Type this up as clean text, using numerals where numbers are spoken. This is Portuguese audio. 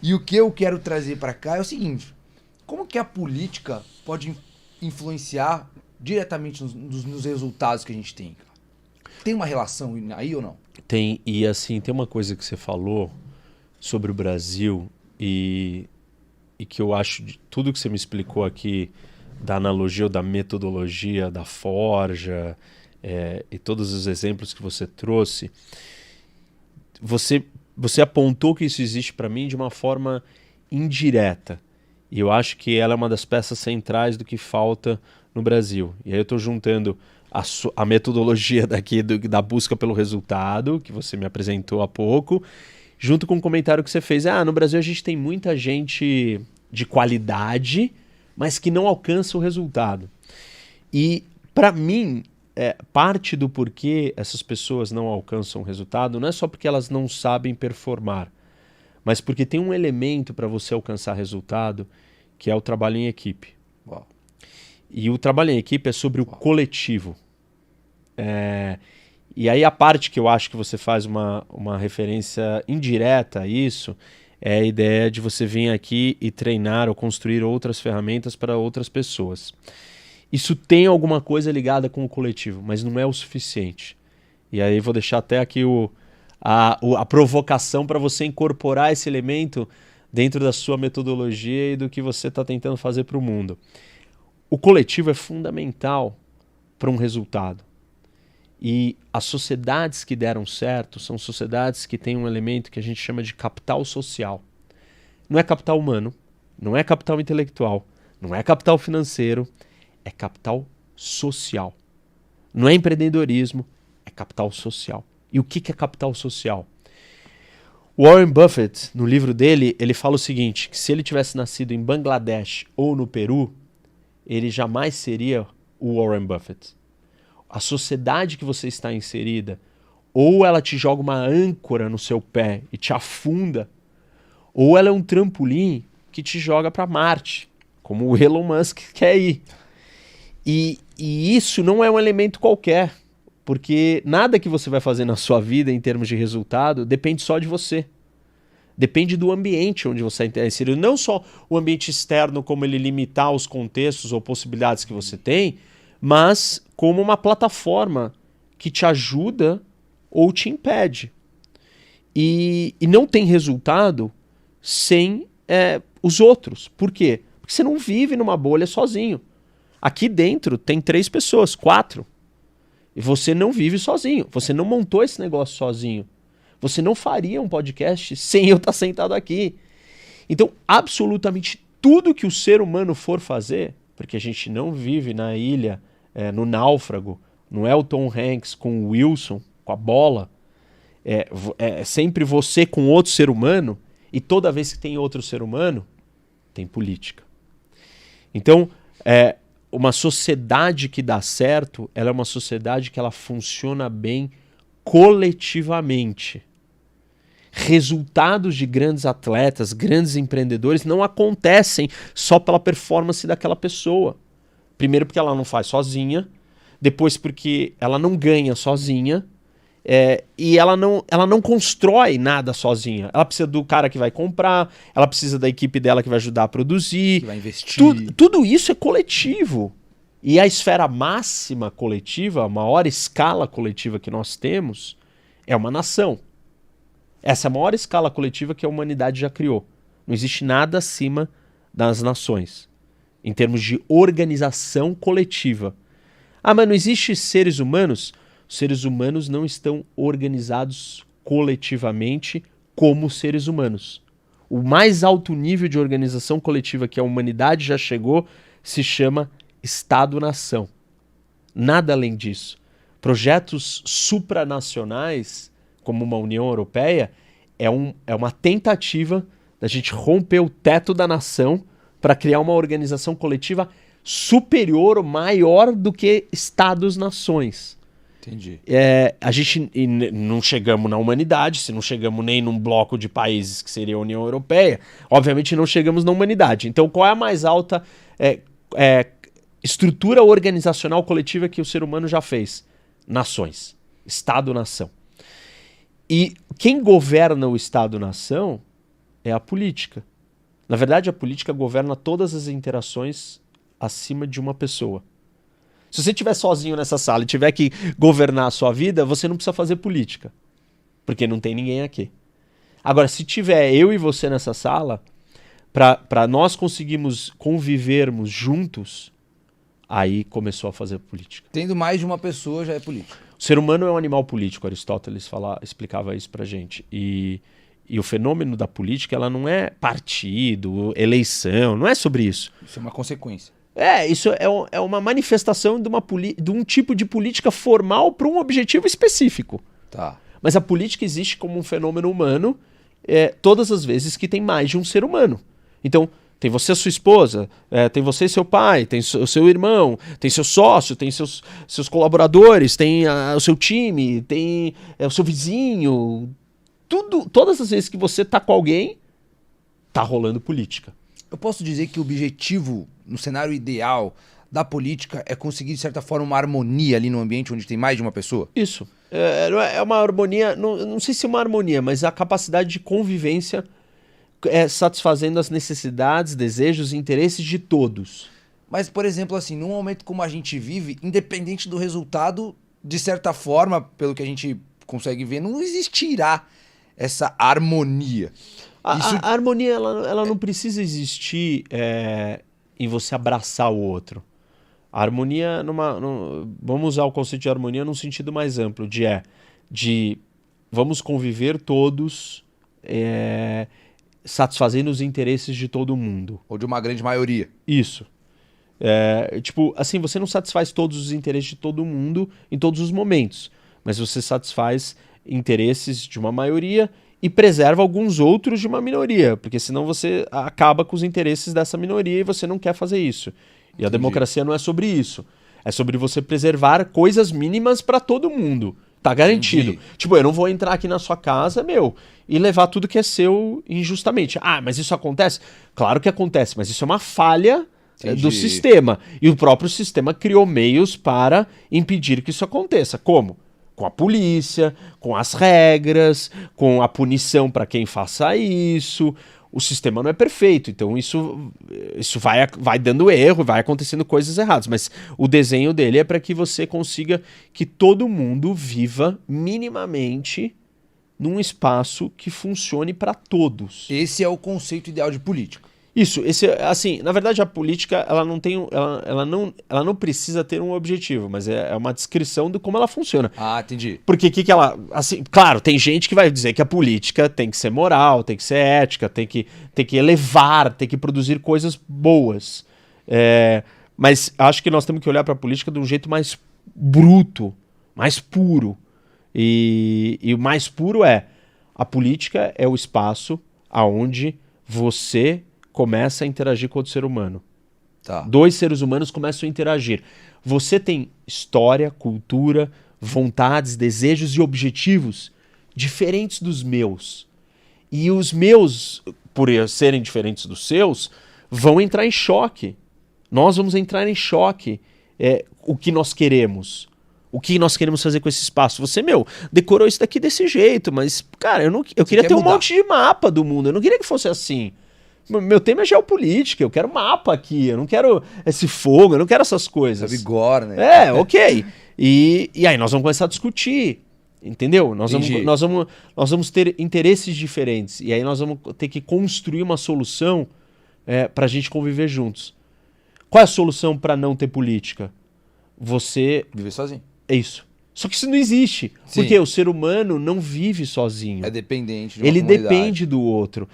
E o que eu quero trazer para cá é o seguinte: como que a política pode influenciar diretamente nos resultados que a gente tem? Tem uma relação aí ou não? Tem, e assim, tem uma coisa que você falou sobre o Brasil e que eu acho de tudo que você me explicou aqui, da analogia ou da metodologia da Forja, e todos os exemplos que você trouxe, você apontou que isso existe para mim de uma forma indireta. E eu acho que ela é uma das peças centrais do que falta no Brasil. E aí eu estou juntando a metodologia daqui da busca pelo resultado, que você me apresentou há pouco, junto com o comentário que você fez. No Brasil a gente tem muita gente de qualidade, mas que não alcança o resultado. E, para mim, parte do porquê essas pessoas não alcançam o resultado não é só porque elas não sabem performar, mas porque tem um elemento para você alcançar resultado que é o trabalho em equipe. Uau. E o trabalho em equipe é sobre o coletivo. E aí a parte que eu acho que você faz uma referência indireta a isso é a ideia de você vir aqui e treinar ou construir outras ferramentas para outras pessoas. Isso tem alguma coisa ligada com o coletivo, mas não é o suficiente. E aí vou deixar até aqui a provocação para você incorporar esse elemento dentro da sua metodologia e do que você está tentando fazer para o mundo. O coletivo é fundamental para um resultado. E as sociedades que deram certo são sociedades que têm um elemento que a gente chama de capital social. Não é capital humano, não é capital intelectual, não é capital financeiro, é capital social. Não é empreendedorismo, é capital social. E o que é capital social? Warren Buffett, no livro dele, ele fala o seguinte, que se ele tivesse nascido em Bangladesh ou no Peru, ele jamais seria o Warren Buffett. A sociedade que você está inserida, ou ela te joga uma âncora no seu pé e te afunda, ou ela é um trampolim que te joga para Marte, como o Elon Musk quer ir. E isso não é um elemento qualquer, porque nada que você vai fazer na sua vida em termos de resultado depende só de você. Depende do ambiente onde você está inserido. Não só o ambiente externo, como ele limitar os contextos ou possibilidades que você tem, mas como uma plataforma que te ajuda ou te impede. E não tem resultado sem os outros. Por quê? Porque você não vive numa bolha sozinho. Aqui dentro tem 3 pessoas, 4. E você não vive sozinho. Você não montou esse negócio sozinho. Você não faria um podcast sem eu estar sentado aqui. Então, absolutamente tudo que o ser humano for fazer, porque a gente não vive na ilha, no náufrago, não é o Tom Hanks com o Wilson, com a bola, é sempre você com outro ser humano, e toda vez que tem outro ser humano, tem política. Então, uma sociedade que dá certo, ela é uma sociedade que ela funciona bem coletivamente. Resultados de grandes atletas, grandes empreendedores não acontecem só pela performance daquela pessoa. Primeiro porque ela não faz sozinha, depois porque ela não ganha sozinha, e ela não constrói nada sozinha. Ela precisa do cara que vai comprar, ela precisa da equipe dela que vai ajudar a produzir. Que vai investir. Tudo isso é coletivo. E a esfera máxima coletiva, a maior escala coletiva que nós temos, é uma nação. Essa é a maior escala coletiva que a humanidade já criou. Não existe nada acima das nações, em termos de organização coletiva. Mas não existe seres humanos? Os seres humanos não estão organizados coletivamente como seres humanos. O mais alto nível de organização coletiva que a humanidade já chegou se chama Estado-nação. Nada além disso. Projetos supranacionais, como uma União Europeia, é uma tentativa da gente romper o teto da nação para criar uma organização coletiva superior ou maior do que Estados-nações. Entendi. A gente não chegamos na humanidade, se não chegamos nem num bloco de países que seria a União Europeia, obviamente não chegamos na humanidade. Então, qual é a mais alta estrutura organizacional coletiva que o ser humano já fez? Nações. Estado-nação. E quem governa o Estado-nação é a política. Na verdade, a política governa todas as interações acima de uma pessoa. Se você estiver sozinho nessa sala e tiver que governar a sua vida, você não precisa fazer política. Porque não tem ninguém aqui. Agora, se tiver eu e você nessa sala, para nós conseguirmos convivermos juntos, aí começou a fazer política. Tendo mais de uma pessoa já é política. O ser humano é um animal político, Aristóteles explicava isso pra gente. E o fenômeno da política, ela não é partido, eleição, não é sobre isso. Isso é uma consequência. Isso é uma manifestação de um tipo de política formal para um objetivo específico. Tá. Mas a política existe como um fenômeno humano todas as vezes que tem mais de um ser humano. Então, tem você e sua esposa, tem você e seu pai, tem o seu irmão, tem seu sócio, tem seus colaboradores, tem o seu time, tem o seu vizinho. Todas as vezes que você tá com alguém, tá rolando política. Eu posso dizer que o objetivo, no cenário ideal da política, é conseguir, de certa forma, uma harmonia ali no ambiente onde tem mais de uma pessoa? Isso. É uma harmonia, não sei se é uma harmonia, mas a capacidade de convivência satisfazendo as necessidades, desejos e interesses de todos. Mas, por exemplo, assim, num momento como a gente vive, independente do resultado, de certa forma, pelo que a gente consegue ver, não existirá essa harmonia. A harmonia, ela não precisa existir em você abraçar o outro. A harmonia, vamos usar o conceito de harmonia num sentido mais amplo, de vamos conviver todos satisfazendo os interesses de todo mundo. Ou de uma grande maioria. Isso. Tipo, assim, você não satisfaz todos os interesses de todo mundo em todos os momentos, mas você satisfaz interesses de uma maioria e preserva alguns outros de uma minoria, porque senão você acaba com os interesses dessa minoria e você não quer fazer isso. E a democracia não é sobre isso. É sobre você preservar coisas mínimas para todo mundo. Tá garantido. Entendi. Tipo, eu não vou entrar aqui na sua casa, e levar tudo que é seu injustamente. Ah, mas isso acontece? Claro que acontece, mas isso é uma falha do sistema. E o próprio sistema criou meios para impedir que isso aconteça. Como? Com a polícia, com as regras, com a punição para quem faça isso. O sistema não é perfeito, então isso vai dando erro, vai acontecendo coisas erradas, mas o desenho dele é para que você consiga que todo mundo viva minimamente num espaço que funcione para todos. Esse é o conceito ideal de política. Isso, assim, na verdade a política ela não precisa ter um objetivo, mas é uma descrição de como ela funciona. Ah, entendi. Porque que ela, assim, claro, tem gente que vai dizer que a política tem que ser moral, tem que ser ética, tem que elevar, tem que produzir coisas boas. Mas acho que nós temos que olhar para a política de um jeito mais bruto, mais puro. E o mais puro a política é o espaço aonde você começa a interagir com outro ser humano. Tá. Dois seres humanos começam a interagir. Você tem história, cultura, vontades, desejos e objetivos diferentes dos meus. E os meus, por serem diferentes dos seus, vão entrar em choque. Nós vamos entrar em choque. O que nós queremos. O que nós queremos fazer com esse espaço. Você, decorou isso daqui desse jeito, mas, cara, eu queria ter um monte de mapa do mundo. Eu não queria que fosse assim. Meu tema é geopolítica, eu quero mapa aqui, eu não quero esse fogo, eu não quero essas coisas. Vigor, né? Ok. E aí nós vamos começar a discutir, entendeu? Nós vamos ter interesses diferentes, e aí nós vamos ter que construir uma solução pra gente conviver juntos. Qual é a solução pra não ter política? Você... Viver sozinho. É isso. Só que isso não existe. Sim. Porque o ser humano não vive sozinho. É dependente de uma Ele comunidade. depende do outro.